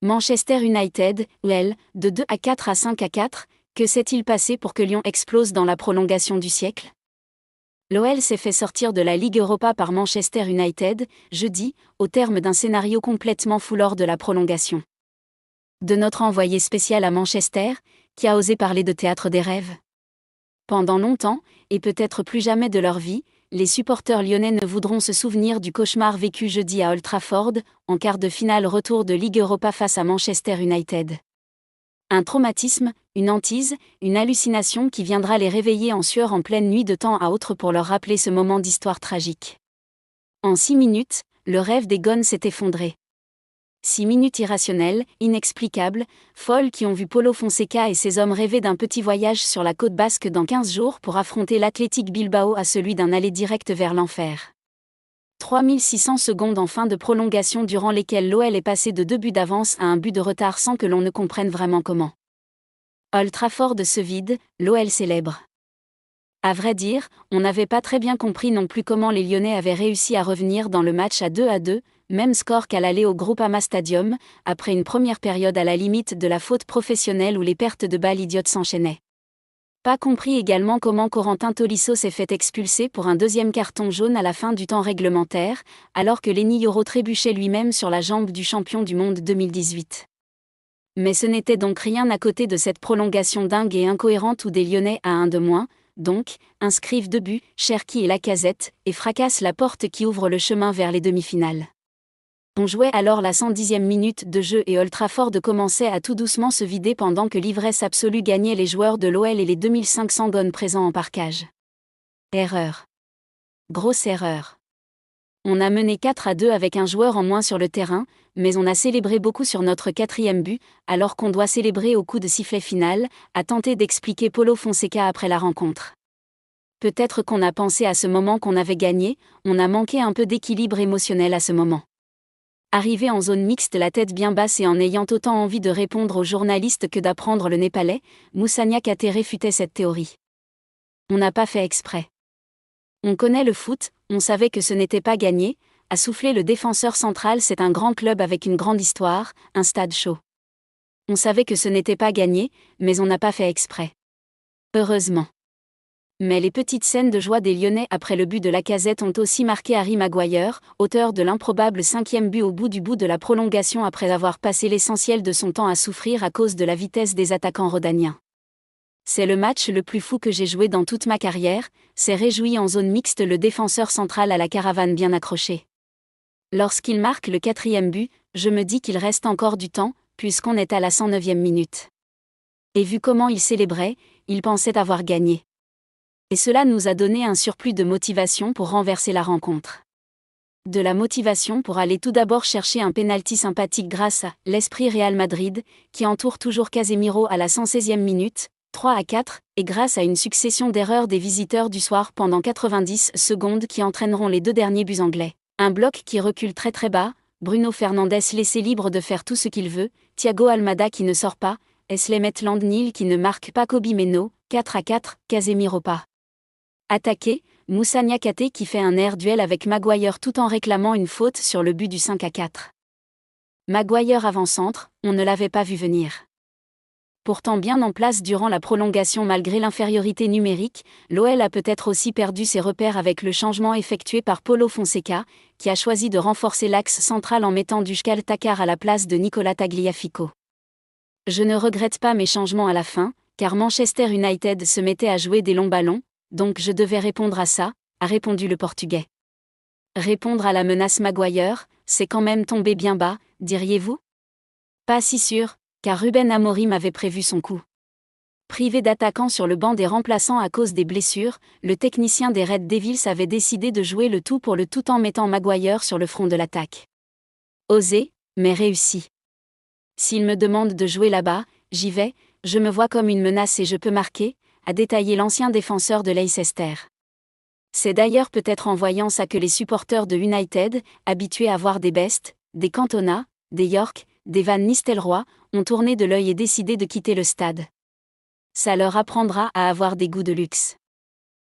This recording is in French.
Manchester United, OL, de 2-4 à 5-4, que s'est-il passé pour que Lyon explose dans la prolongation du siècle? L'OL s'est fait sortir de la Ligue Europa par Manchester United, jeudi, au terme d'un scénario complètement fou lors de la prolongation. De notre envoyé spécial à Manchester, qui a osé parler de théâtre des rêves. Pendant longtemps, et peut-être plus jamais de leur vie, les supporters lyonnais ne voudront se souvenir du cauchemar vécu jeudi à Old Trafford, en quart de finale retour de Ligue Europa face à Manchester United. Un traumatisme, une hantise, une hallucination qui viendra les réveiller en sueur en pleine nuit de temps à autre pour leur rappeler ce moment d'histoire tragique. En 6 minutes, le rêve des Gones s'est effondré. 6 minutes irrationnelles, inexplicables, folles qui ont vu Paulo Fonseca et ses hommes rêver d'un petit voyage sur la côte basque dans 15 jours pour affronter l'Athletic Bilbao à celui d'un aller direct vers l'enfer. 3600 secondes en fin de prolongation durant lesquelles l'OL est passé de 2 buts d'avance à 1 but de retard sans que l'on ne comprenne vraiment comment. Old Trafford se vide, l'OL célèbre. À vrai dire, on n'avait pas très bien compris non plus comment les Lyonnais avaient réussi à revenir dans le match à 2-2, même score qu'à l'aller au Groupama Stadium, après une première période à la limite de la faute professionnelle où les pertes de balles idiotes s'enchaînaient. Pas compris également comment Corentin Tolisso s'est fait expulser pour un deuxième carton jaune à la fin du temps réglementaire, alors que Lenny Yoro trébuchait lui-même sur la jambe du champion du monde 2018. Mais ce n'était donc rien à côté de cette prolongation dingue et incohérente où des Lyonnais à 1 de moins, donc, inscrivent 2 buts, Cherki et Lacazette, et fracassent la porte qui ouvre le chemin vers les demi-finales. On jouait alors la 110e minute de jeu et Old Trafford commençait à tout doucement se vider pendant que l'ivresse absolue gagnait les joueurs de l'OL et les 2500 Gones présents en parkage. Erreur. Grosse erreur. On a mené 4-2 avec un joueur en moins sur le terrain, mais on a célébré beaucoup sur notre 4e but, alors qu'on doit célébrer au coup de sifflet final, a tenté d'expliquer Paulo Fonseca après la rencontre. Peut-être qu'on a pensé à ce moment qu'on avait gagné, on a manqué un peu d'équilibre émotionnel à ce moment. Arrivé en zone mixte la tête bien basse et en ayant autant envie de répondre aux journalistes que d'apprendre le népalais, Moussa Niakhaté réfutait cette théorie. On n'a pas fait exprès. On connaît le foot, on savait que ce n'était pas gagné, a soufflé le défenseur central. C'est un grand club avec une grande histoire, un stade chaud. On savait que ce n'était pas gagné, mais on n'a pas fait exprès. Heureusement. Mais les petites scènes de joie des Lyonnais après le but de Lacazette ont aussi marqué Harry Maguire, auteur de l'improbable 5e but au bout de la prolongation après avoir passé l'essentiel de son temps à souffrir à cause de la vitesse des attaquants rhodaniens. C'est le match le plus fou que j'ai joué dans toute ma carrière, s'est réjoui en zone mixte le défenseur central à la caravane bien accroché. Lorsqu'il marque le 4e but, je me dis qu'il reste encore du temps, puisqu'on est à la 109e minute. Et vu comment il célébrait, il pensait avoir gagné. Et cela nous a donné un surplus de motivation pour renverser la rencontre. De la motivation pour aller tout d'abord chercher un pénalty sympathique grâce à l'esprit Real Madrid, qui entoure toujours Casemiro à la 116e minute, 3-4, et grâce à une succession d'erreurs des visiteurs du soir pendant 90 secondes qui entraîneront les 2 derniers buts anglais. Un bloc qui recule très très bas, Bruno Fernandes laissé libre de faire tout ce qu'il veut, Thiago Almada qui ne sort pas, Eslem Maitland-Niles qui ne marque pas, Kobbie Mainoo, 4-4, Casemiro pas. Attaqué, Moussa Niakhaté qui fait un air duel avec Maguire tout en réclamant une faute sur le but du 5-4. Maguire avant-centre, on ne l'avait pas vu venir. Pourtant bien en place durant la prolongation malgré l'infériorité numérique, l'OL a peut-être aussi perdu ses repères avec le changement effectué par Paulo Fonseca, qui a choisi de renforcer l'axe central en mettant Dushkal Takar à la place de Nicolas Tagliafico. Je ne regrette pas mes changements à la fin, car Manchester United se mettait à jouer des longs ballons, donc je devais répondre à ça, a répondu le Portugais. Répondre à la menace Maguire, c'est quand même tomber bien bas, diriez-vous? Pas si sûr, car Ruben Amorim avait prévu son coup. Privé d'attaquant sur le banc des remplaçants à cause des blessures, le technicien des Red Devils avait décidé de jouer le tout pour le tout en mettant Maguire sur le front de l'attaque. Osé, mais réussi. S'il me demande de jouer là-bas, j'y vais, je me vois comme une menace et je peux marquer, a détaillé l'ancien défenseur de Leicester. C'est d'ailleurs peut-être en voyant ça que les supporters de United, habitués à voir des Best, des Cantona, des York, des Van Nistelrooy, ont tourné de l'œil et décidé de quitter le stade. Ça leur apprendra à avoir des goûts de luxe.